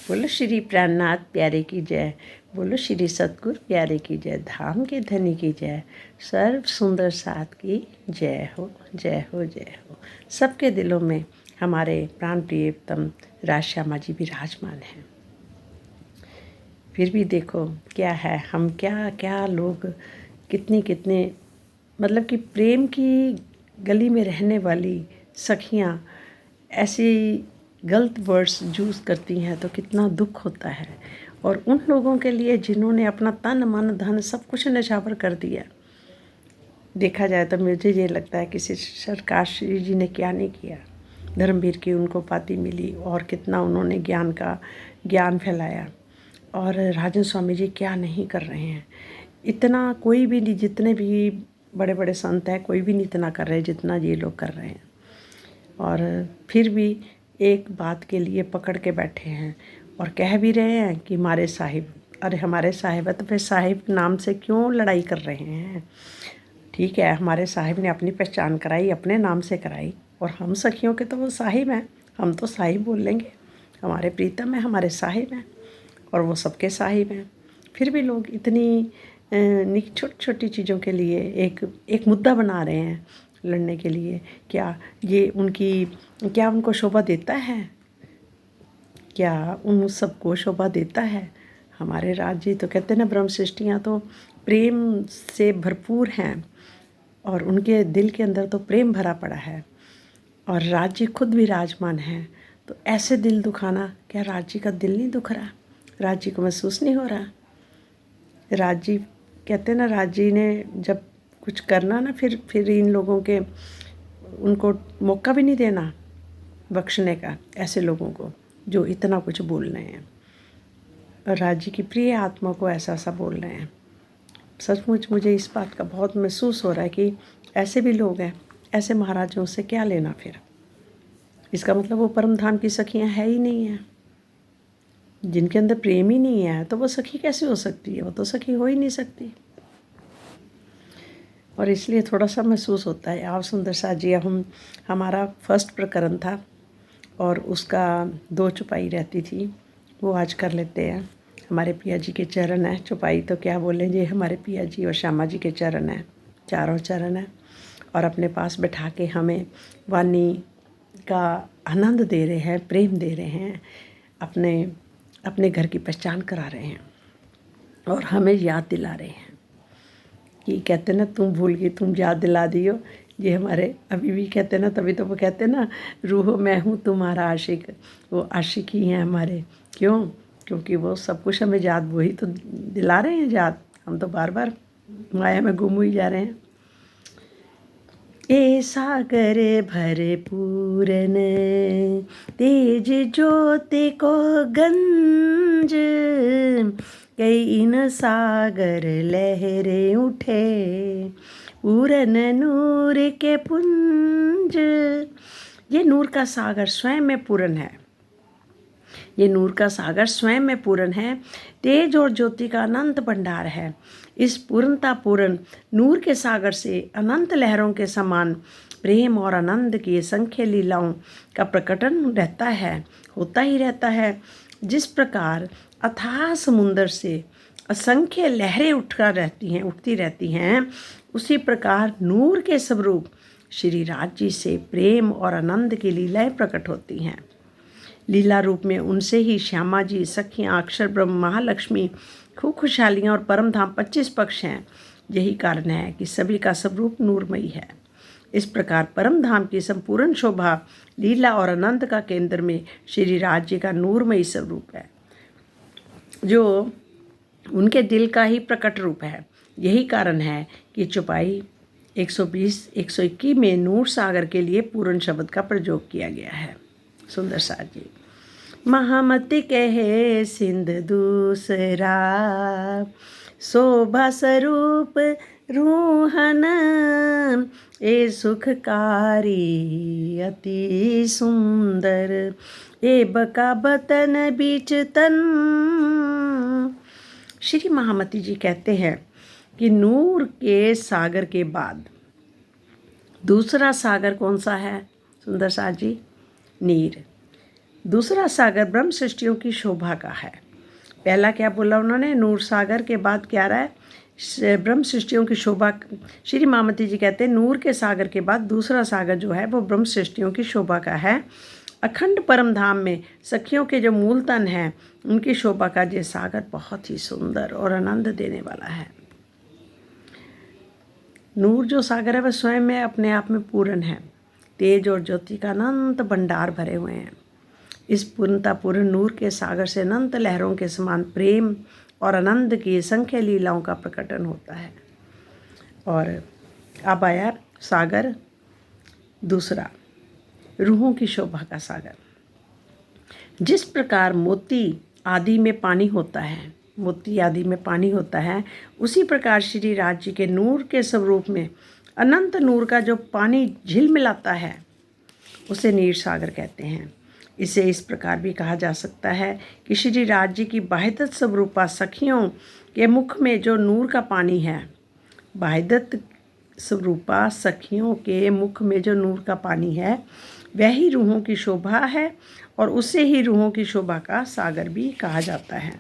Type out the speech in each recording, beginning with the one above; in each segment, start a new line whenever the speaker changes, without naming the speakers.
बोलो श्री प्राणनाथ प्यारे की जय। बोलो श्री सतगुरु प्यारे की जय। धाम के धनी की जय। सर्व सुंदर साथ की जय हो, जय हो, जय हो। सबके दिलों में हमारे प्राण प्रियतम राजश्यामा जी विराजमान हैं। फिर भी देखो क्या है, हम क्या क्या लोग कितने कितने मतलब कि प्रेम की गली में रहने वाली सखियाँ ऐसी गलत वर्ड्स यूज़ करती हैं तो कितना दुख होता है। और उन लोगों के लिए जिन्होंने अपना तन मन धन सब कुछ न्यौछावर कर दिया। देखा जाए तो मुझे ये लगता है किसी सरकार श्री जी ने क्या नहीं किया। धर्मवीर की उनको उपाधि मिली और कितना उन्होंने ज्ञान फैलाया। और राजन स्वामी जी क्या नहीं कर रहे हैं। इतना कोई भी नहीं, जितने भी बड़े बड़े संत हैं कोई भी नहीं इतना कर रहे जितना ये लोग कर रहे हैं। और फिर भी एक बात के लिए पकड़ के बैठे हैं और कह भी रहे हैं कि हमारे साहिब, अरे हमारे साहिब है तो फिर साहिब नाम से क्यों लड़ाई कर रहे हैं। ठीक है, हमारे साहिब ने अपनी पहचान कराई, अपने नाम से कराई, और हम सखियों के तो वो साहिब हैं, हम तो साहिब बोल लेंगे। हमारे प्रीतम हैं, हमारे साहिब हैं और वो सबके साहिब हैं। फिर भी लोग इतनी छोटी छोटी चीज़ों के लिए एक मुद्दा बना रहे हैं लड़ने के लिए। क्या ये उनको शोभा देता है? क्या उन सबको शोभा देता है? हमारे राज्य तो कहते हैं ना, ब्रह्म सृष्टियाँ तो प्रेम से भरपूर हैं और उनके दिल के अंदर तो प्रेम भरा पड़ा है और राज्य खुद विराजमान है। तो ऐसे दिल दुखाना, क्या राज्य का दिल नहीं दुख रहा? राज्य को महसूस नहीं हो रहा? राज्य कहते हैं ना, राज्य ने जब कुछ करना ना, फिर इन लोगों के उनको मौका भी नहीं देना बख्शने का, ऐसे लोगों को जो इतना कुछ बोल रहे हैं और राज्य की प्रिय आत्मा को ऐसा ऐसा बोल रहे हैं। सचमुच मुझे इस बात का बहुत महसूस हो रहा है कि ऐसे भी लोग हैं। ऐसे महाराजों से क्या लेना फिर? इसका मतलब वो परम धाम की सखियाँ है ही नहीं हैं। जिनके अंदर प्रेम ही नहीं है तो वो सखी कैसे हो सकती है? वो तो सखी हो ही नहीं सकती। और इसलिए थोड़ा सा महसूस होता है। आप सुंदर साथ जी, हमारा फर्स्ट प्रकरण था और उसका 2 चौपाई रहती थी, वो आज कर लेते हैं। हमारे पिया जी के चरण हैं, चौपाई तो क्या बोलेंगे, हमारे पिया जी और श्यामा जी के चरण हैं, चारों चरण हैं और अपने पास बैठा के हमें वाणी का आनंद दे रहे हैं, प्रेम दे रहे हैं, अपने घर की पहचान करा रहे हैं और हमें याद दिला रहे हैं कि कहते ना, तुम भूल गई तुम याद दिला दियो। ये हमारे अभी भी कहते ना, तभी तो वो कहते ना, रूह मैं हूँ तुम्हारा आशिक। वो आशिक ही हैं हमारे। क्यों? क्योंकि वो सब कुछ हमें याद वही तो दिला रहे हैं याद। हम तो बार बार माया में गुम हुई जा रहे हैं। ए सागर भरे पूरन तेज ज्योति को गंज, कई इन सागर लहरे उठे पूरन नूर के पुंज। ये नूर का सागर स्वयं में पूरन है। ये नूर का सागर स्वयं में पूर्ण है। तेज और ज्योति का अनंत भंडार है। इस पूर्णता पूर्ण नूर के सागर से अनंत लहरों के समान प्रेम और आनंद की असंख्य लीलाओं का प्रकटन रहता है, होता ही रहता है। जिस प्रकार अथाह समुंदर से असंख्य लहरें उठती रहती हैं, उसी प्रकार नूर के स्वरूप श्री राज जी से प्रेम और आनंद की लीलाएं प्रकट होती हैं। लीला रूप में उनसे ही श्यामा जी, सखियाँ, अक्षर ब्रह्म, महालक्ष्मी, खूब खुशहालियाँ और परम धाम 25 पक्ष हैं। यही कारण है कि सभी का स्वरूप नूरमयी है। इस प्रकार परम धाम की संपूर्ण शोभा लीला और आनंद का केंद्र में श्री राज जी का नूरमयी स्वरूप है, जो उनके दिल का ही प्रकट रूप है। यही कारण है कि चौपाई 120-121 में नूर सागर के लिए पूर्ण शब्द का प्रयोग किया गया है। सुंदर साथ जी। महामति कहे सिंध दूसरा, शोभा स्वरूप रूहन, ए सुखकारी अति सुंदर, ए बका बतन बीच तन। श्री महामति जी कहते हैं कि नूर के सागर के बाद दूसरा सागर कौन सा है? सुंदर साथ जी, नीर। दूसरा सागर ब्रह्म सृष्टियों की शोभा का है। पहला क्या बोला उन्होंने, नूर सागर के बाद क्या रहा है, ब्रह्म सृष्टियों की शोभा। श्री मामती जी कहते हैं नूर के सागर के बाद दूसरा सागर जो है वो ब्रह्म सृष्टियों की शोभा का है। अखंड परम धाम में सखियों के जो मूल तन हैं उनकी शोभा का ये सागर बहुत ही सुंदर और आनंद देने वाला है। नूर जो सागर है वह स्वयं में अपने आप में पूर्ण है, तेज और ज्योति का अनंत भंडार भरे हुए हैं। इस पूर्णता पूर्ण नूर के सागर से अनंत लहरों के समान प्रेम और आनंद की असंख्य लीलाओं का प्रकटन होता है। और अब आया सागर दूसरा, रूहों की शोभा का सागर। जिस प्रकार मोती आदि में पानी होता है, मोती आदि में पानी होता है, उसी प्रकार श्री राज जी के नूर के स्वरूप में अनंत नूर का जो पानी झिलमिलाता है उसे नीर सागर कहते हैं। इसे इस प्रकार भी कहा जा सकता है कि श्री राज जी की बाहिदत स्वरूपा सखियों के मुख में जो नूर का पानी है, बाहिदत स्वरूपा सखियों के मुख में जो नूर का पानी है वह ही रूहों की शोभा है और उसे ही रूहों की शोभा का सागर भी कहा जाता है।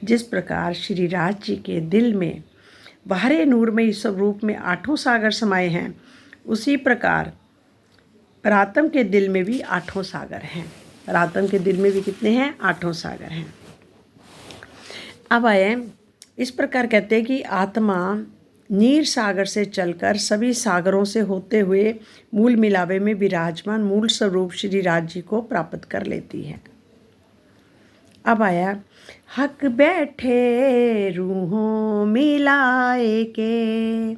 जिस प्रकार श्री राज जी के दिल में बाहरे नूरमयी स्वरूप में 8 सागर समाये हैं, उसी प्रकार परात्म के दिल में भी 8 सागर हैं। परात्म के दिल में भी कितने हैं? 8 सागर हैं। अब आए, इस प्रकार कहते हैं कि आत्मा नीर सागर से चलकर सभी सागरों से होते हुए मूल मिलावे में विराजमान मूल स्वरूप श्री राज जी को प्राप्त कर लेती है। अब आया, हक बैठे रूहों मिलाए के,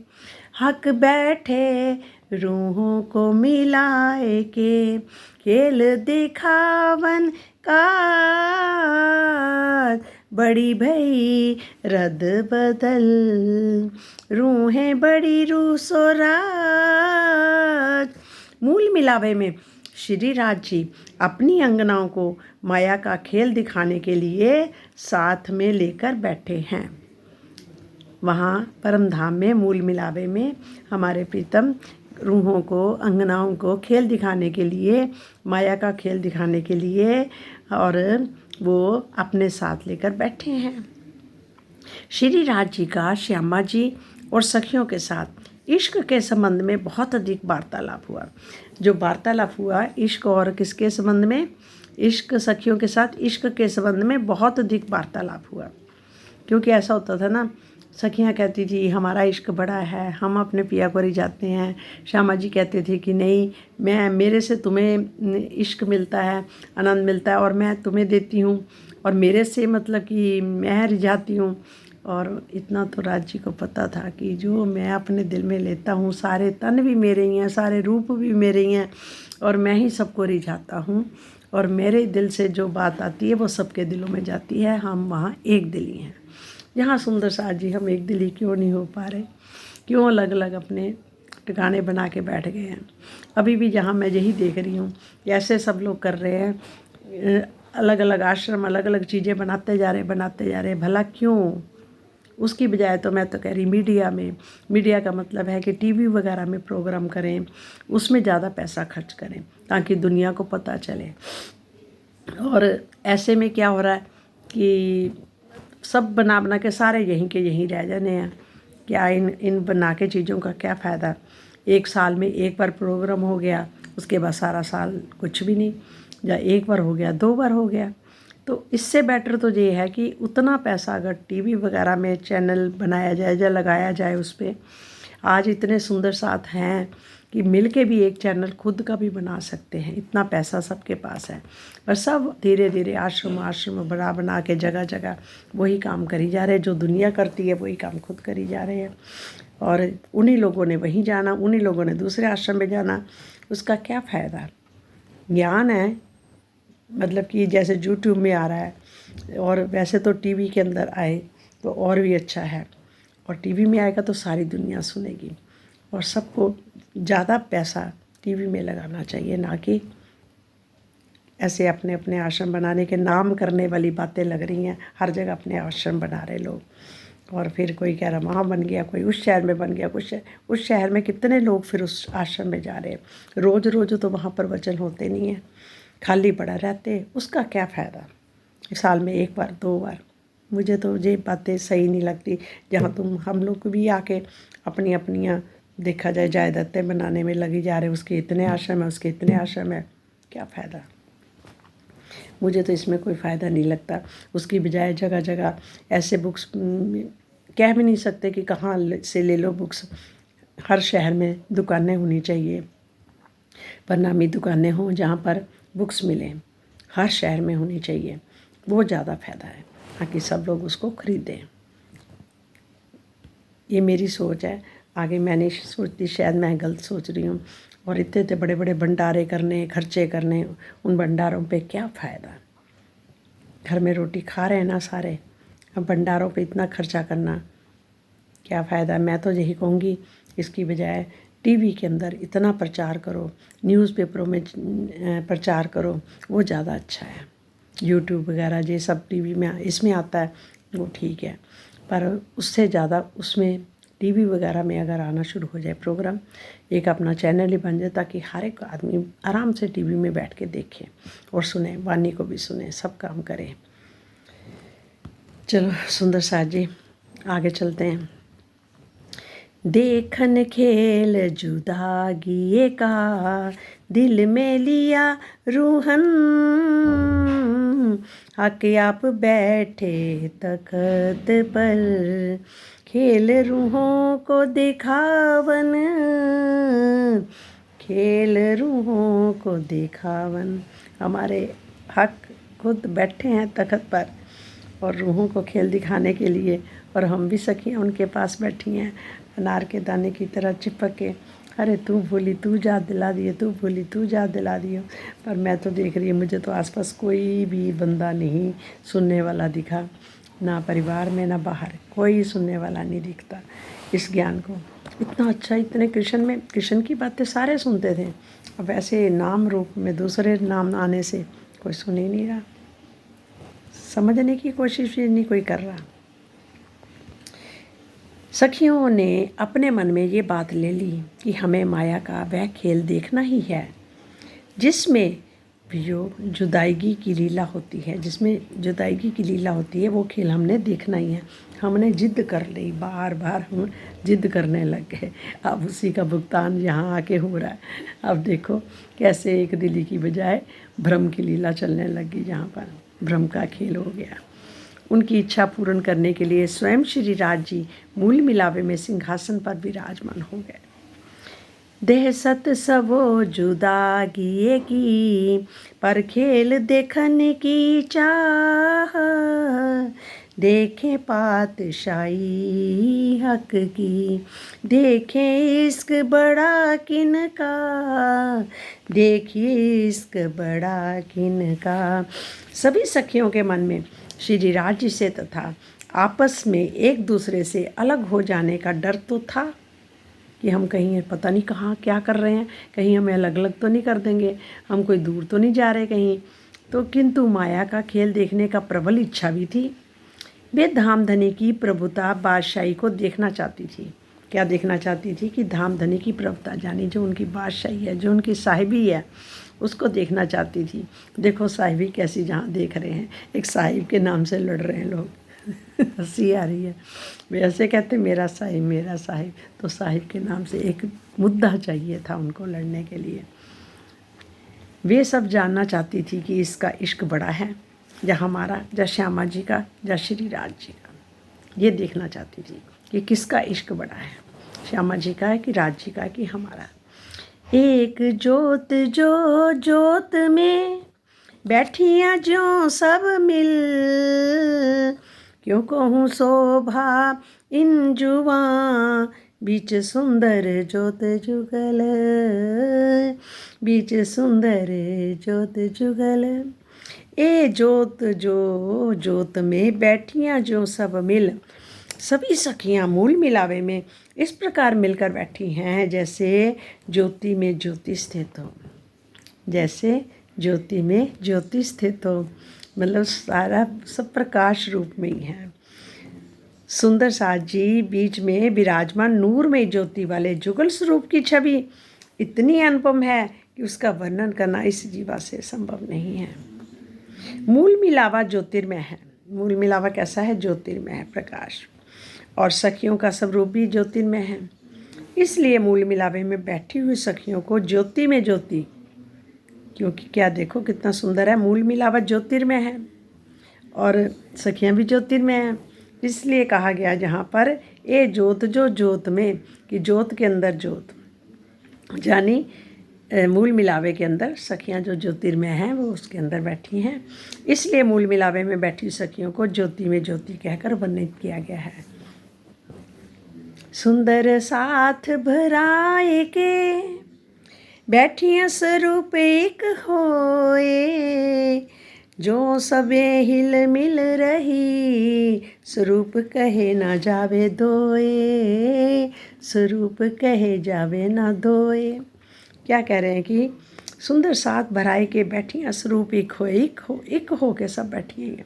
हक बैठे रूहों को मिलाए के, खेल दिखावन का बड़ी भई रद बदल, रूहें बड़ी रूसो राज। मूल मिलावे में श्री राज जी अपनी अंगनाओं को माया का खेल दिखाने के लिए साथ में लेकर बैठे हैं। वहाँ परमधाम में मूल मिलावे में हमारे प्रीतम रूहों को, अंगनाओं को खेल दिखाने के लिए, माया का खेल दिखाने के लिए, और वो अपने साथ लेकर बैठे हैं। श्री राज जी का श्यामा जी और सखियों के साथ इश्क के संबंध में बहुत अधिक वार्तालाप हुआ। जो वार्तालाप हुआ इश्क और किसके संबंध में? इश्क, सखियों के साथ इश्क के संबंध में बहुत अधिक वार्तालाप हुआ। क्योंकि ऐसा होता था ना, सखियाँ कहती थी हमारा इश्क बड़ा है, हम अपने पिया को रिझाते हैं। श्यामा जी कहते थे कि नहीं, मेरे से तुम्हें इश्क मिलता है, आनंद मिलता है और मैं तुम्हें देती हूँ, और मेरे से मतलब कि मैं रिझाती हूँ। और इतना तो राज जी को पता था कि जो मैं अपने दिल में लेता हूँ, सारे तन भी मेरे ही हैं, सारे रूप भी मेरे ही हैं, और मैं ही सबको रिझाता हूँ, और मेरे दिल से जो बात आती है वो सबके दिलों में जाती है। हम वहाँ एक दिली हैं। यहाँ सुंदर साथ जी हम एक दिली क्यों नहीं हो पा रहे? क्यों अलग अलग अपने ठिकाने बना के बैठ गए हैं? अभी भी जहाँ मैं यही देख रही हूँ कि ऐसे सब लोग कर रहे हैं, अलग अलग आश्रम, अलग अलग चीज़ें बनाते जा रहे। भला क्यों? उसकी बजाय तो मैं तो कह रही मीडिया का मतलब है कि टीवी वगैरह में प्रोग्राम करें, उसमें ज़्यादा पैसा खर्च करें ताकि दुनिया को पता चले। और ऐसे में क्या हो रहा है कि सब बना के सारे यहीं के यहीं रह जाने हैं। क्या इन बना के चीज़ों का क्या फ़ायदा? एक साल में एक बार प्रोग्राम हो गया, उसके बाद सारा साल कुछ भी नहीं, या एक बार हो गया, 2 बार हो गया। तो इससे बेटर तो ये है कि उतना पैसा अगर टीवी वगैरह में चैनल बनाया जाए या लगाया जाए उस पर। आज इतने सुंदर साथ हैं कि मिल के भी एक चैनल खुद का भी बना सकते हैं, इतना पैसा सबके पास है। पर सब धीरे धीरे आश्रम बना के जगह जगह वही काम करी जा रहे हैं। जो दुनिया करती है वही काम खुद करी जा रहे हैं, और उन्हीं लोगों ने वहीं जाना, उन्हीं लोगों ने दूसरे आश्रम में जाना। उसका क्या फ़ायदा? ज्ञान है, मतलब कि जैसे यूट्यूब में आ रहा है, और वैसे तो टीवी के अंदर आए तो और भी अच्छा है, और टीवी में आएगा तो सारी दुनिया सुनेगी। और सबको ज़्यादा पैसा टीवी में लगाना चाहिए, ना कि ऐसे अपने अपने आश्रम बनाने के नाम करने वाली बातें लग रही हैं। हर जगह अपने आश्रम बना रहे लोग, और फिर कोई कह रहा वहाँ बन गया, कोई उस शहर में बन गया, उस शहर में कितने लोग फिर उस आश्रम में जा रहे हैं। रोज़ रोज़ तो वहाँ पर वचन होते नहीं हैं। खाली पड़ा रहते, उसका क्या फ़ायदा। साल में एक बार 2 बार, मुझे तो ये बातें सही नहीं लगती। जहाँ हम लोग भी आके अपनी अपनियाँ देखा जाए जायदादें बनाने में लगी जा रहे, उसके इतने आश्रम है, उसके इतने आश्रम है, क्या फ़ायदा। मुझे तो इसमें कोई फ़ायदा नहीं लगता। उसकी बजाय जगह जगह ऐसे बुक्स कह भी नहीं सकते कि कहाँ से ले लो बुक्स। हर शहर में दुकानें होनी चाहिए, पर नामी दुकानें हों जहाँ पर बुक्स मिलें, हर शहर में होनी चाहिए, वो ज़्यादा फ़ायदा है, ताकि सब लोग उसको ख़रीदें। ये मेरी सोच है। आगे मैंने सोचती शायद मैं गलत सोच रही हूँ। और इतने इतने बड़े बड़े भंडारे करने, खर्चे करने, उन भंडारों पे क्या फ़ायदा। घर में रोटी खा रहे हैं ना सारे, अब भंडारों पे इतना खर्चा करना क्या फ़ायदा। मैं तो यही कहूँगी, इसकी बजाय टीवी के अंदर इतना प्रचार करो, न्यूज़पेपरों में प्रचार करो, वो ज़्यादा अच्छा है। यूट्यूब वगैरह ये सब टीवी में इसमें आता है, वो ठीक है, पर उससे ज़्यादा उसमें टीवी वगैरह में अगर आना शुरू हो जाए प्रोग्राम, एक अपना चैनल ही बन जाए, ताकि हर एक आदमी आराम से टीवी में बैठ के देखे और सुने, वाणी को भी सुने, सब काम करें। चलो सुंदर साथ जी आगे चलते हैं। देखन खेल जुदागी का, दिल में लिया रूहन, हक आप बैठे तख्त पर, खेल रूहों को दिखावन, खेल रूहों को दिखावन। हमारे हक खुद बैठे हैं तख्त पर और रूहों को खेल दिखाने के लिए, और हम भी सखियाँ उनके पास बैठी हैं अनार के दाने की तरह चिपक के। अरे तू भूली तू याद दिला दिए, तू भूली तू याद दिला दियो। पर मैं तो देख रही हूँ, मुझे तो आसपास कोई भी बंदा नहीं सुनने वाला दिखा, ना परिवार में ना बाहर, कोई सुनने वाला नहीं दिखता इस ज्ञान को। इतना अच्छा, इतने कृष्ण की बातें सारे सुनते थे, अब ऐसे नाम रूप में दूसरे नाम आने से कोई सुन ही नहीं रहा, समझने की कोशिश भी नहीं कोई कर रहा। सखियों ने अपने मन में ये बात ले ली कि हमें माया का वह खेल देखना ही है जिसमें वियोग जुदाईगी की लीला होती है, जिसमें जुदाईगी की लीला होती है, वो खेल हमने देखना ही है। हमने जिद कर ली, बार बार हम जिद करने लग गए, अब उसी का भुगतान यहाँ आके हो रहा है। अब देखो कैसे एक दिली की बजाय भ्रम की लीला चलने लगी, जहाँ पर भ्रम का खेल हो गया। उनकी इच्छा पूर्ण करने के लिए स्वयं श्री राज जी मूल मिलावे में सिंहासन पर विराजमान हो गए। देह सत सबो जुदागी की, पर खेल देखने की चाह, देखें पातशाही हक की, देखें इश्क बड़ा किनका, देखिए इश्क बड़ा किनका। सभी सखियों के मन में श्री राज जी से तथा आपस में एक दूसरे से अलग हो जाने का डर तो था कि हम कहीं पता नहीं कहाँ क्या कर रहे हैं, कहीं हमें अलग अलग तो नहीं कर देंगे, हम कोई दूर तो नहीं जा रहे कहीं। तो किंतु माया का खेल देखने का प्रबल इच्छा भी थी। वे धामधनी की प्रभुता बादशाही को देखना चाहती थी। क्या देखना चाहती थी कि धामधनी की प्रभुता, यानी जो उनकी बादशाही है, जो उनकी साहिबी है, उसको देखना चाहती थी। देखो साहिबी कैसी जहाँ देख रहे हैं, एक साहिब के नाम से लड़ रहे हैं लोग हंसी आ रही है। वे ऐसे कहते मेरा साहिब, तो साहिब के नाम से एक मुद्दा चाहिए था उनको लड़ने के लिए। वे सब जानना चाहती थी कि इसका इश्क बड़ा है या हमारा, या श्यामा जी का, या श्री राज जी का। ये देखना चाहती थी कि किसका इश्क बड़ा है, श्यामा जी का है कि राज जी का है कि हमारा। एक जोत जो जोत में बैठियाँ ज्यों सब मिल, क्यों कहूँ शोभा इन जुवां, बीच सुंदर जोत जुगल, बीच सुंदर जोत जुगल। ए जोत जो जोत में बैठियाँ जो सब मिल, सभी सखियाँ मूल मिलावे में इस प्रकार मिलकर बैठी हैं जैसे ज्योति में ज्योति स्थित हो, जैसे ज्योति में ज्योति स्थित हो, मतलब सारा सब प्रकाश रूप में ही है। सुंदर साथ जी बीच में विराजमान नूर में ज्योति वाले जुगल स्वरूप की छवि इतनी अनुपम है कि उसका वर्णन करना इस जीवा से संभव नहीं है। मूल मिलावा ज्योतिर्मय है। मूल मिलावा कैसा है? ज्योतिर्मय है, प्रकाश। और सखियों का स्वरूप भी ज्योतिर्मय है। इसलिए मूल मिलावे में बैठी हुई सखियों को ज्योति में ज्योति, क्योंकि क्या देखो कितना सुंदर है, मूल मिलावा ज्योतिर्मय है और सखियाँ भी ज्योतिर्मय हैं। इसलिए कहा गया जहाँ पर ए ज्योत जो ज्योत में, कि ज्योत के अंदर ज्योत, यानी मूल मिलावे के अंदर सखियाँ जो ज्योतिर्मय हैं वो उसके अंदर बैठी हैं। इसलिए मूल मिलावे में बैठी सखियों को ज्योति में ज्योति कहकर वर्णित किया गया है। सुंदर साथ भराए के बैठियाँ स्वरूप एक होए, जो सबे हिल मिल रही स्वरूप कहे ना जावे दोए, स्वरूप कहे जावे ना दोए। क्या कह रहे हैं कि सुंदर साथ भराए के बैठियाँ स्वरूप एक हो के सब बैठी हैं।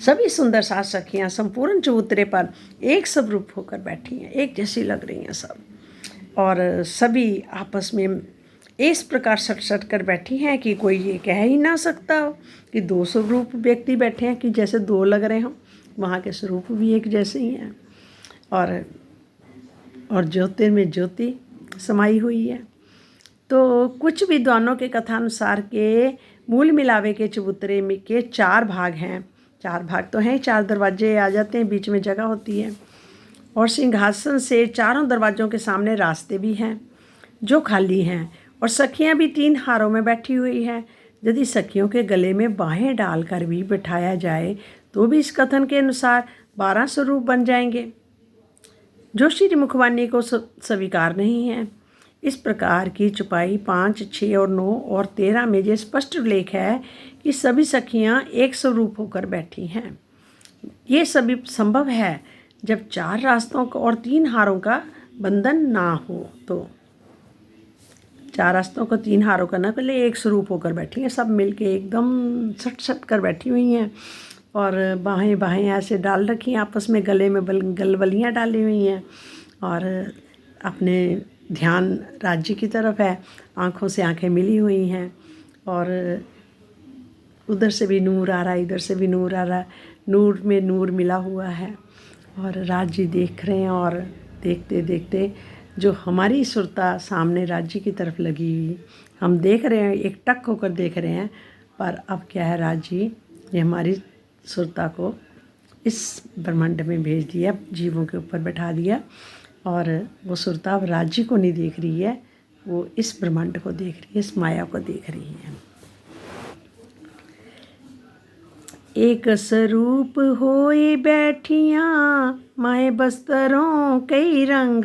सभी सुंदर साथ सखियाँ संपूर्ण चबूतरे पर एक स्वरूप होकर बैठी हैं, एक जैसी लग रही हैं सब, और सभी आपस में इस प्रकार सट कर बैठी हैं कि कोई ये कह ही ना सकता हो कि दो स्वरूप व्यक्ति बैठे हैं, कि जैसे दो लग रहे हों। वहाँ के स्वरूप भी एक जैसे ही हैं और ज्योति में ज्योति समाई हुई है। तो कुछ विद्वानों के कथानुसार के मूल मिलावे के चबूतरे में के 4 भाग हैं। 4 भाग तो हैं, 4 दरवाजे आ जाते हैं, बीच में जगह होती है, और सिंहासन से चारों दरवाज़ों के सामने रास्ते भी हैं जो खाली हैं, और सखियां भी 3 हारों में बैठी हुई हैं। यदि सखियों के गले में बाहें डालकर भी बिठाया जाए तो भी इस कथन के अनुसार 12 स्वरूप बन जाएंगे, जो श्री मुखवाणी को स्वीकार नहीं है। इस प्रकार की चौपाई 5, 6 और 9 और 13 में ये स्पष्ट उल्लेख है कि सभी सखियां एक स्वरूप होकर बैठी हैं। ये सभी संभव है जब 4 रास्तों का और 3 हारों का बंधन ना हो। तो 4 रास्तों को 3 हारों का न पहले एक स्वरूप होकर बैठी हैं, सब मिलके एकदम सट कर बैठी हुई हैं, और बाहें ऐसे डाल रखी हैं आपस में, गले में गलवलियाँ डाली हुई हैं, और अपने ध्यान राज्य की तरफ है, आँखों से आँखें मिली हुई हैं, और उधर से भी नूर आ रहा है, इधर से भी नूर आ रहा है, नूर में नूर मिला हुआ है, और राज्य देख रहे हैं। और देखते देखते जो हमारी सुरता सामने राज्य की तरफ लगी हुई, हम देख रहे हैं, एक टक होकर देख रहे हैं, पर अब क्या है, राज्य ने हमारी सुरता को इस ब्रह्मांड में भेज दिया, जीवों के ऊपर बैठा दिया, और वो सुरता अब राज्य को नहीं देख रही है, वो इस ब्रह्मांड को देख रही है, इस माया को देख रही है। एक स्वरूप होए बैठियाँ माए बस्तरों कई रंग,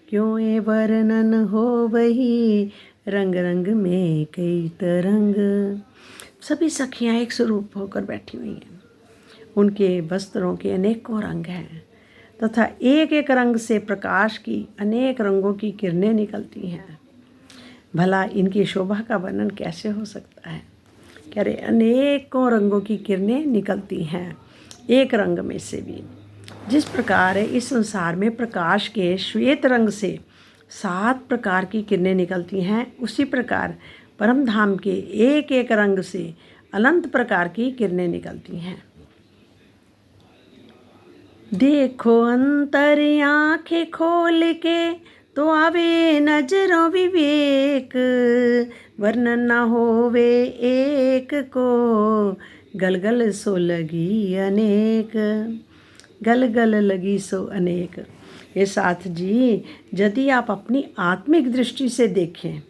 क्यों ए वर्णन हो वही रंग रंग में कई तरंग। सभी सखियाँ एक स्वरूप होकर बैठी हुई हैं, उनके वस्त्रों के अनेकों रंग हैं, तथा एक एक रंग से प्रकाश की अनेक रंगों की किरणें निकलती हैं। भला इनकी शोभा का वर्णन कैसे हो सकता है? कह रहे अनेकों रंगों की किरणें निकलती हैं एक रंग में से भी। जिस प्रकार इस संसार में प्रकाश के श्वेत रंग से 7 प्रकार की किरणें निकलती हैं, उसी प्रकार परम धाम के एक एक रंग से अनंत प्रकार की किरणें निकलती हैं। देखो अंतर आँखें खोल के तो आवे नजरों विवेक, वर्णन न होवे एक को गलगल सो लगी अनेक, गलगल लगी सो अनेक। ये साथ जी, यदि आप अपनी आत्मिक दृष्टि से देखें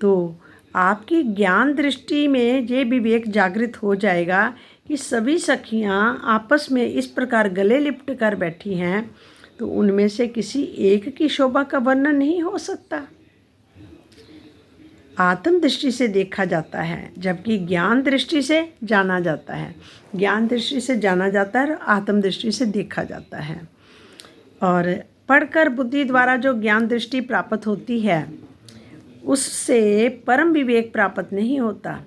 तो आपकी ज्ञान दृष्टि में ये विवेक जागृत हो जाएगा कि सभी सखियाँ आपस में इस प्रकार गले लिपट कर बैठी हैं, तो उनमें से किसी एक की शोभा का वर्णन नहीं हो सकता। आत्म दृष्टि से देखा जाता है, जबकि ज्ञान दृष्टि से जाना जाता है। ज्ञान दृष्टि से जाना जाता है और आत्म दृष्टि से देखा जाता है। और पढ़कर बुद्धि द्वारा जो ज्ञान दृष्टि प्राप्त होती है, उससे परम विवेक प्राप्त नहीं होता।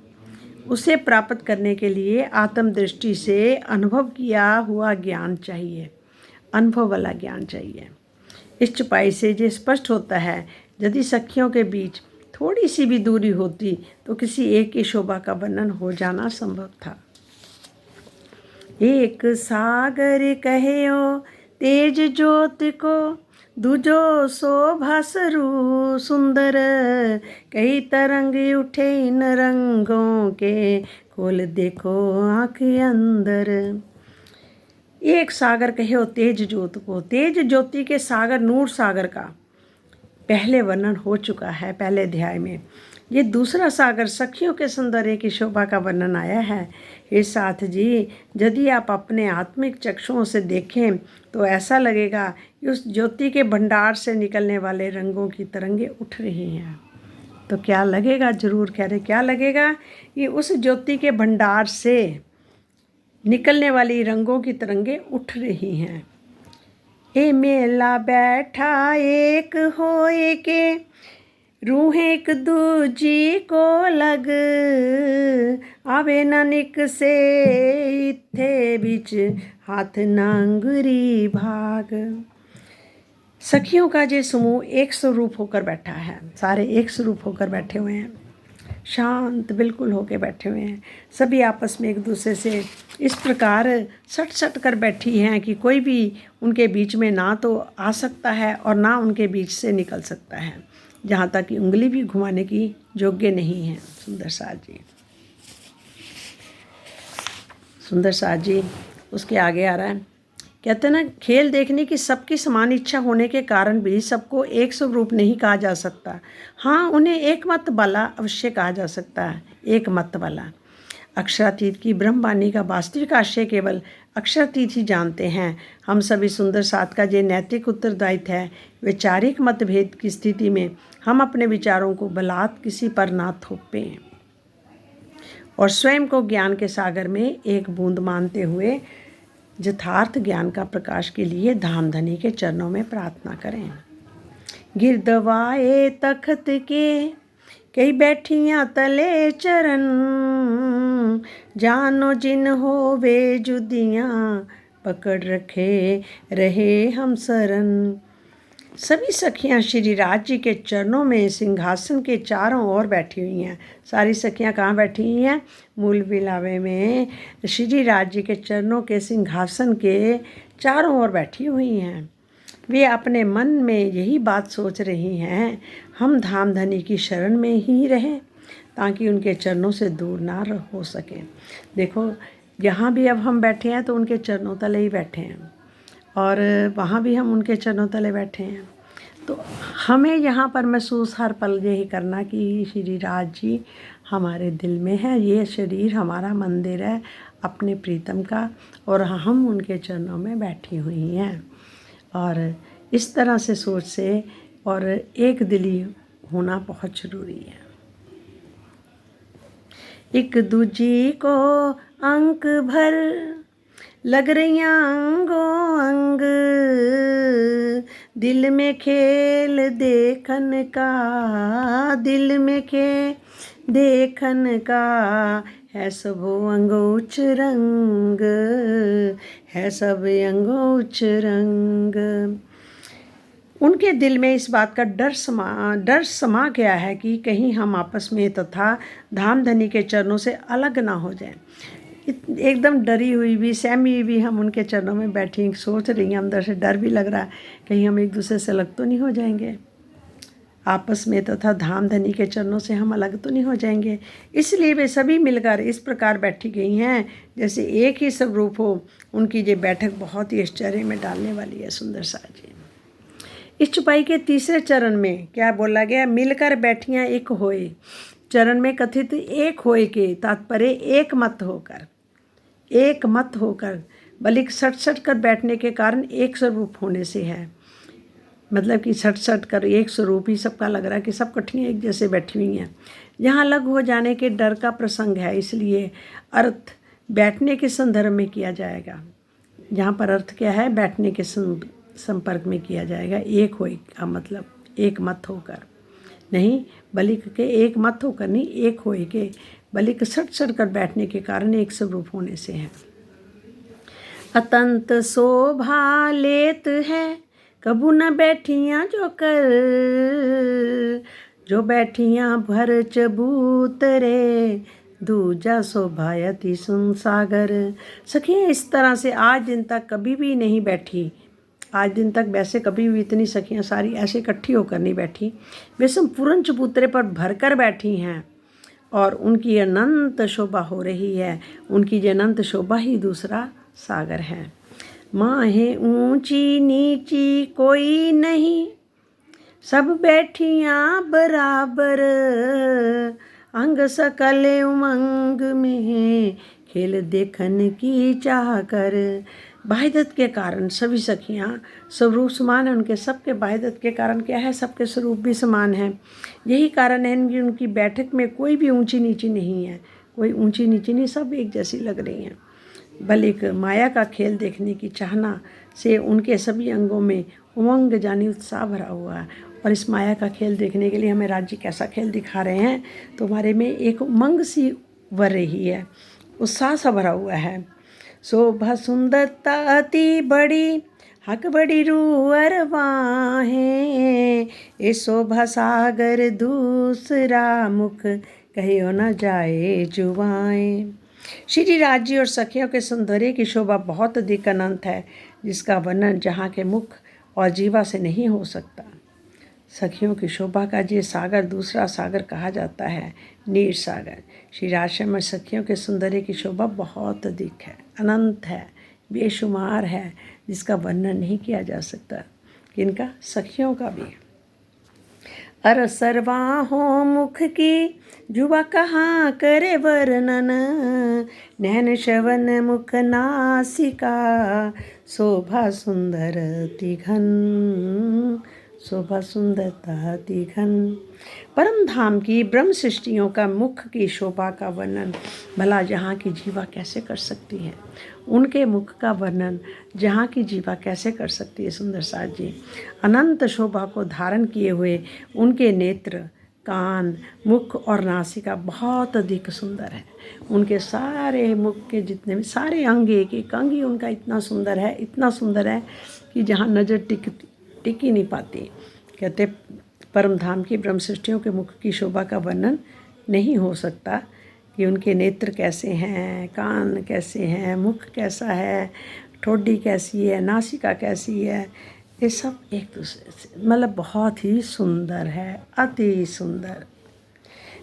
उसे प्राप्त करने के लिए आत्म दृष्टि से अनुभव किया हुआ ज्ञान चाहिए, अनुभव वाला ज्ञान चाहिए। इस चौपाई से ये स्पष्ट होता है यदि सखियों के बीच थोड़ी सी भी दूरी होती तो किसी एक की शोभा का वर्णन हो जाना संभव था। एक सागर कहो तेज ज्योत को, दूजो शोभा स्वरूप सुंदर, कई तरंग उठे इन रंगों के, खोल देखो आँख अंदर। एक सागर कहो तेज ज्योत को, तेज ज्योति के सागर नूर सागर का पहले वर्णन हो चुका है पहले अध्याय में। ये दूसरा सागर सखियों के सौंदर्य की शोभा का वर्णन आया है। हे साथ जी, यदि आप अपने आत्मिक चक्षुओं से देखें तो ऐसा लगेगा कि उस ज्योति के भंडार से निकलने वाले रंगों की तरंगे उठ रही हैं। तो क्या लगेगा, जरूर कह रहे, क्या लगेगा कि उस ज्योति के भंडार से निकलने वाली रंगों की तरंगे उठ रही हैं। ए मेला बैठा एक होए के, रूह एक दूजी को लग, आवे नानिक से इत्थे बिच, हाथ नांगरी भाग। सखियों का ये समूह एक स्वरूप होकर बैठा है, सारे एक स्वरूप होकर बैठे हुए हैं, शांत बिल्कुल होके बैठे हुए हैं। सभी आपस में एक दूसरे से इस प्रकार सट सट कर बैठी हैं कि कोई भी उनके बीच में ना तो आ सकता है और ना उनके बीच से निकल सकता है, जहाँ तक कि उंगली भी घुमाने की योग्य नहीं है। सुंदर साथ जी, सुंदर साथ जी उसके आगे आ रहा है, कहते हैं ना, खेल देखने की सबकी समान इच्छा होने के कारण भी सबको एक स्वरूप नहीं कहा जा सकता। हाँ, उन्हें एक मत वाला अवश्य कहा जा सकता है, एक मत वाला। अक्षरातीत की ब्रह्मवाणी का वास्तविक आशय केवल अक्षरातीत ही जानते हैं। हम सभी सुंदर साथ का ये नैतिक उत्तरदायित्व है, वैचारिक मतभेद की स्थिति में हम अपने विचारों को बलात् किसी पर ना थोपें और स्वयं को ज्ञान के सागर में एक बूंद मानते हुए यथार्थ ज्ञान का प्रकाश के लिए धामधनी के चरणों में प्रार्थना करें। गिरदवाए तख्त के कई बैठियाँ तले चरण, जानो जिन हो वे जुदियाँ, पकड़ रखे रहे हम शरण। सभी सखियाँ श्री राज जी के चरणों में सिंहासन के चारों ओर बैठी हुई हैं। सारी सखियाँ कहाँ बैठी हुई हैं? मूल विलावे में श्री राज जी के चरणों के सिंहासन के चारों ओर बैठी हुई हैं। वे अपने मन में यही बात सोच रही हैं, हम धामधनी की शरण में ही रहें ताकि उनके चरणों से दूर ना हो सके। देखो, यहाँ भी अब हम बैठे हैं तो उनके चरणों तले ही बैठे हैं और वहाँ भी हम उनके चरणों तले बैठे हैं। तो हमें यहाँ पर महसूस हर पल यही करना कि श्री राज जी हमारे दिल में है, ये शरीर हमारा मंदिर है अपने प्रीतम का और हम उनके चरणों में बैठी हुई हैं। और इस तरह से सोच से और एक दिली होना बहुत ज़रूरी है। एक दूजी को अंक भर लग रहियां अंगों अंग, दिल में खेल देखन का, दिल में खेल देखन का, है सब अंगोच रंग, है सब अंगोच रंग। उनके दिल में इस बात का डर समा गया है कि कहीं हम आपस में तथा धामधनी के चरणों से अलग ना हो जाएं। एकदम डरी हुई भी, सहमी हुई भी हम उनके चरणों में बैठी सोच रही हैं, अंदर से डर भी लग रहा है कहीं हम एक दूसरे से अलग तो नहीं हो जाएंगे आपस में, तथा धामधनी के चरणों से हम अलग तो नहीं हो जाएंगे। इसलिए वे सभी मिलकर इस प्रकार बैठी गई हैं जैसे एक ही स्वरूप हो। उनकी ये बैठक बहुत ही आश्चर्य में डालने वाली है। सुंदर सा जी, इस चुपाई के तीसरे चरण में क्या बोला गया? मिलकर बैठियाँ एक होए। चरण में कथित एक होए के तात्पर्य एक मत होकर, एक मत होकर, बल्कि सट सट कर बैठने के कारण एक स्वरूप होने से है। मतलब कि सट सट कर एक स्वरूप ही सबका लग रहा है कि सब कठिनाई एक जैसे बैठी हुई हैं। यहाँ अलग हो जाने के डर का प्रसंग है, इसलिए अर्थ बैठने के संदर्भ में किया जाएगा। यहाँ पर अर्थ क्या है? बैठने के संपर्क में किया जाएगा। एक होए का मतलब एक मत होकर नहीं, बल्कि के एक मत होकर नहीं, एक होए के, बल्कि सट सट कर बैठने के कारण एक स्वरूप होने से है। अतंत शोभा लेत है कबू न बैठियाँ जो कर, जो बैठियाँ भर चबूतरे, दूजा शोभायति सुन सागर। सखियाँ इस तरह से आज दिन तक कभी भी नहीं बैठी, आज दिन तक वैसे कभी भी इतनी सखियाँ सारी ऐसे इकट्ठी होकर नहीं बैठी, बेशम पूरन चबूतरे पर भरकर बैठी हैं और उनकी अनंत शोभा हो रही है। उनकी ये अनंत शोभा ही दूसरा सागर है। माहें ऊंची नीची कोई नहीं, सब बैठियाँ बराबर, अंग सकल उमंग में खेल देखन की चाह कर। वाहिदत के कारण सभी सखियाँ स्वरूप समान है उनके, सबके वाहिदत के कारण क्या है, सबके स्वरूप भी समान है। यही कारण है कि उनकी बैठक में कोई भी ऊंची नीची नहीं है, कोई ऊंची नीची नहीं, सब एक जैसी लग रही हैं। बल एक माया का खेल देखने की चाहना से उनके सभी अंगों में उमंग जानी उत्साह भरा हुआ है। और इस माया का खेल देखने के लिए हमें राज्य कैसा खेल दिखा रहे हैं, तो हमारे में एक उमंग सी भर रही है, उत्साह सा भरा हुआ है। शोभा सुंदरता अति बड़ी, हक बड़ी रूअर बाहें, ये शोभा सागर दूसरा मुख, कहियो न जाए जुबाएं। श्री राज्य और सखियों के सौंदर्य की शोभा बहुत अधिक अनंत है, जिसका वर्णन जहाँ के मुख और जीवा से नहीं हो सकता। सखियों की शोभा का ये सागर दूसरा सागर कहा जाता है, नीर सागर। श्री राजश्याम में सखियों के सौंदर्य की शोभा बहुत अधिक है, अनंत है, बेशुमार है, जिसका वर्णन नहीं किया जा सकता। किनका? सखियों का भी। अर सर्वाहों मुख की जुबा कहाँ करे वर्णन, नैन श्रवण मुख नासिका, शोभा सुंदर तिघन, शोभा सुंदरता तिघन। परम धाम की ब्रह्म सृष्टियों का मुख की शोभा का वर्णन भला जहाँ की जीवा कैसे कर सकती है, उनके मुख का वर्णन जहाँ की जीवा कैसे कर सकती है। सुंदर साथ जी अनंत शोभा को धारण किए हुए उनके नेत्र, कान, मुख और नासिका बहुत अधिक सुंदर है। उनके सारे मुख के जितने भी सारे अंग, एक एक अंग ही उनका इतना सुंदर है, इतना सुंदर है कि जहाँ नज़र टिक ही नहीं पाती। कहते परम धाम की ब्रह्म सृष्टियों के मुख की शोभा का वर्णन नहीं हो सकता कि उनके नेत्र कैसे हैं, कान कैसे हैं, मुख कैसा है, ठोडी कैसी है, नासिका कैसी है, ये सब एक दूसरे से मतलब बहुत ही सुंदर है, अति सुंदर।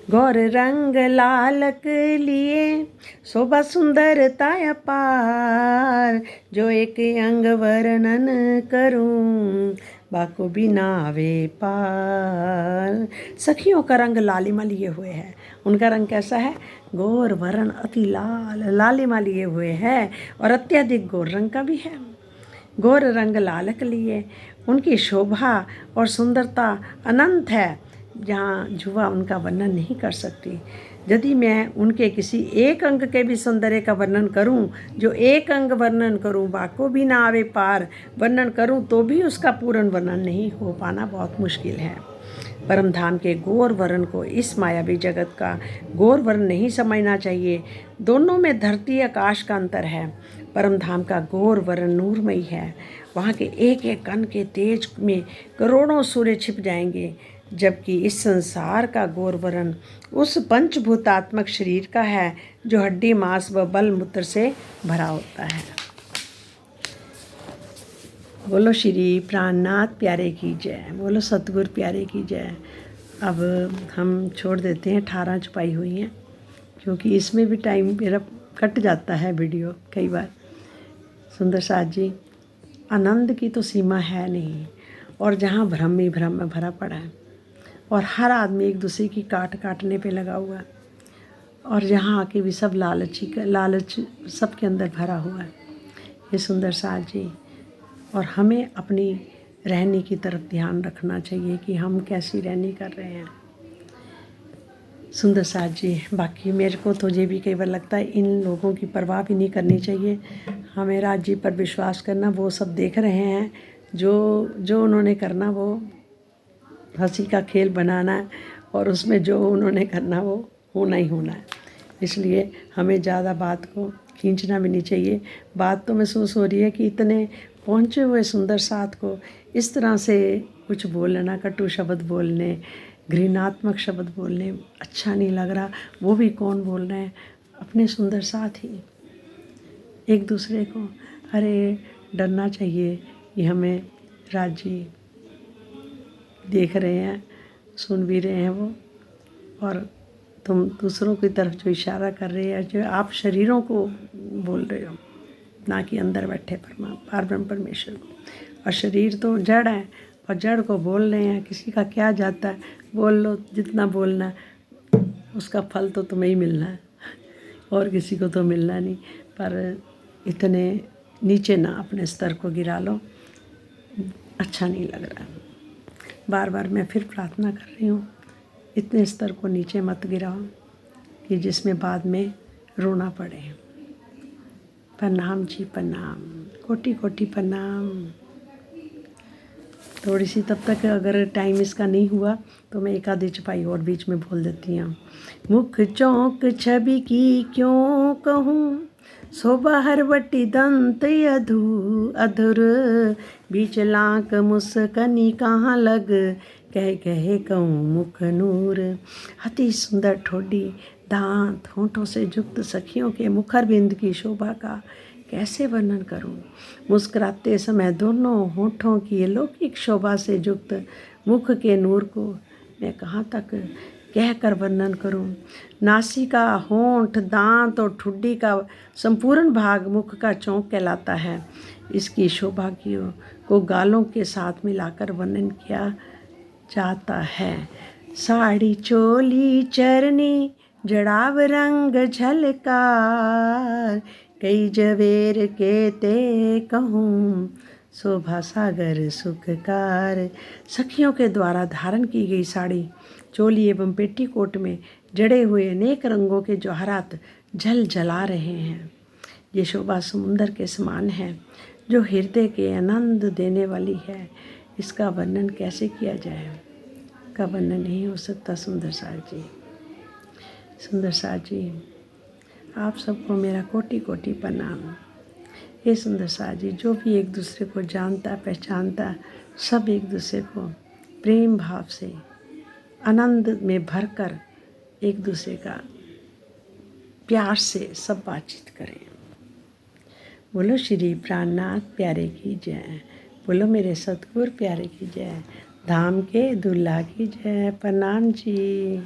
गौर रंग लालक लिए शोभा सुंदरता अपार, जो एक अंग वर्णन करूं बाको बिनावे पार। सखियों का रंग लालिमा लिए हुए है। उनका रंग कैसा है? गौर वर्ण अति लाल, लालिमा लिए हुए है और अत्यधिक गौर रंग का भी है। गौर रंग लालक लिए उनकी शोभा और सुंदरता अनंत है, जहाँ जुवा उनका वर्णन नहीं कर सकती। यदि मैं उनके किसी एक अंग के भी सौंदर्य का वर्णन करूं, जो एक अंग वर्णन करूं बाको भी ना आवे पार वर्णन करूं, तो भी उसका पूर्ण वर्णन नहीं हो पाना बहुत मुश्किल है। परम धाम के गौर वर्ण को इस मायावी जगत का गौर वर्ण नहीं समझना चाहिए। दोनों में धरती आकाश का अंतर है। परम धाम का गौर वर्ण नूरमयी है। वहाँ के एक एक कण के तेज में करोड़ों सूर्य छिप जाएंगे, जबकि इस संसार का गौर वर्ण उस पंचभूतात्मक शरीर का है, जो हड्डी मांस व बल मूत्र से भरा होता है। बोलो श्री प्राणनाथ प्यारे की जय, बोलो सतगुरु प्यारे की जय। अब हम छोड़ देते हैं, 18 छुपाई हुई हैं, क्योंकि इसमें भी टाइम मेरा कट जाता है वीडियो कई बार। सुंदर साथ जी आनंद की तो सीमा है नहीं, और जहाँ भ्रम ही भ्रम में भरा पड़ा है, और हर आदमी एक दूसरे की काटने पे लगा हुआ है, और जहाँ आके भी सब लालच सबके अंदर भरा हुआ है। ये सुंदर साथ जी, और हमें अपनी रहनी की तरफ ध्यान रखना चाहिए कि हम कैसी रहनी कर रहे हैं। सुंदर साथ जी बाकी मेरे को तो ये भी कई बार लगता है इन लोगों की परवाह भी नहीं करनी चाहिए। हमें राज जी पर विश्वास करना, वो सब देख रहे हैं, जो उन्होंने करना वो हंसी का खेल बनाना है, और उसमें जो उन्होंने करना वो होना ही होना है। इसलिए हमें ज़्यादा बात को खींचना भी नहीं चाहिए। बात तो महसूस हो रही है कि इतने पहुँचे हुए सुंदर साथ को इस तरह से कुछ बोलना, कटु शब्द बोलने, घृणात्मक शब्द बोलने अच्छा नहीं लग रहा। वो भी कौन बोल रहे हैं? अपने सुंदर साथ ही एक दूसरे को। अरे डरना चाहिए। ये हमें राजी देख रहे हैं, सुन भी रहे हैं वो, और तुम दूसरों की तरफ जो इशारा कर रहे हैं, जो आप शरीरों को बोल रहे हो, ना कि अंदर बैठे परब्रह्म परमेश्वर को। और शरीर तो जड़ है, और जड़ को बोल रहे हैं। किसी का क्या जाता है, बोल लो जितना बोलना, उसका फल तो तुम्हें ही मिलना है, और किसी को तो मिलना नहीं। पर इतने नीचे ना अपने स्तर को गिरा लो, अच्छा नहीं लग रहा। बार बार मैं फिर प्रार्थना कर रही हूँ, इतने स्तर को नीचे मत गिराओ कि जिसमें बाद में रोना पड़े। प्रणाम जी, प्रणाम, कोटि कोटि प्रणाम। थोड़ी सी तब तक अगर टाइम इसका नहीं हुआ तो मैं एक आधी चपाई और बीच में बोल देती हूँ। मुख चौंक छवि की क्यों कहूँ, शोभा हरवटी दंत अधुर, बीच लांक मुस्कनी कहाँ लग, कह कहे कहूँ मुख नूर। अति सुंदर ठोडी, दांत होंठों से युक्त सखियों के मुखरबिंद की शोभा का कैसे वर्णन करूं। मुस्कुराते समय दोनों होंठों की अलौकिक शोभा से युक्त मुख के नूर को मैं कहाँ तक कह कर वर्णन करूं। नासिका, होंठ, दांत और ठुड्डी का संपूर्ण भाग मुख का चौंक कहलाता है। इसकी शोभा को गालों के साथ मिलाकर वर्णन किया जाता है। साड़ी चोली चरनी जड़ाव रंग झलकार, कई जवेर के ते कहूँ शोभा सागर सुखकार। सखियों के द्वारा धारण की गई साड़ी, चोली एवं पेटीकोट में जड़े हुए अनेक रंगों के जवाहरात झल झला रहे हैं। ये शोभा समुंदर के समान है जो हृदय के आनंद देने वाली है। इसका वर्णन कैसे किया जाए, का वर्णन नहीं हो सकता। सुंदर साथ जी, सुंदर साथ जी, आप सबको मेरा कोटि कोटि प्रणाम। ये सुंदर साथ जी, जो भी एक दूसरे को जानता पहचानता, सब एक दूसरे को प्रेम भाव से आनंद में भरकर एक दूसरे का प्यार से सब बातचीत करें। बोलो श्री प्राणनाथ प्यारे की जय, बोलो मेरे सतगुरु प्यारे की जय, धाम के दूल्हा की जय। प्रणाम जी।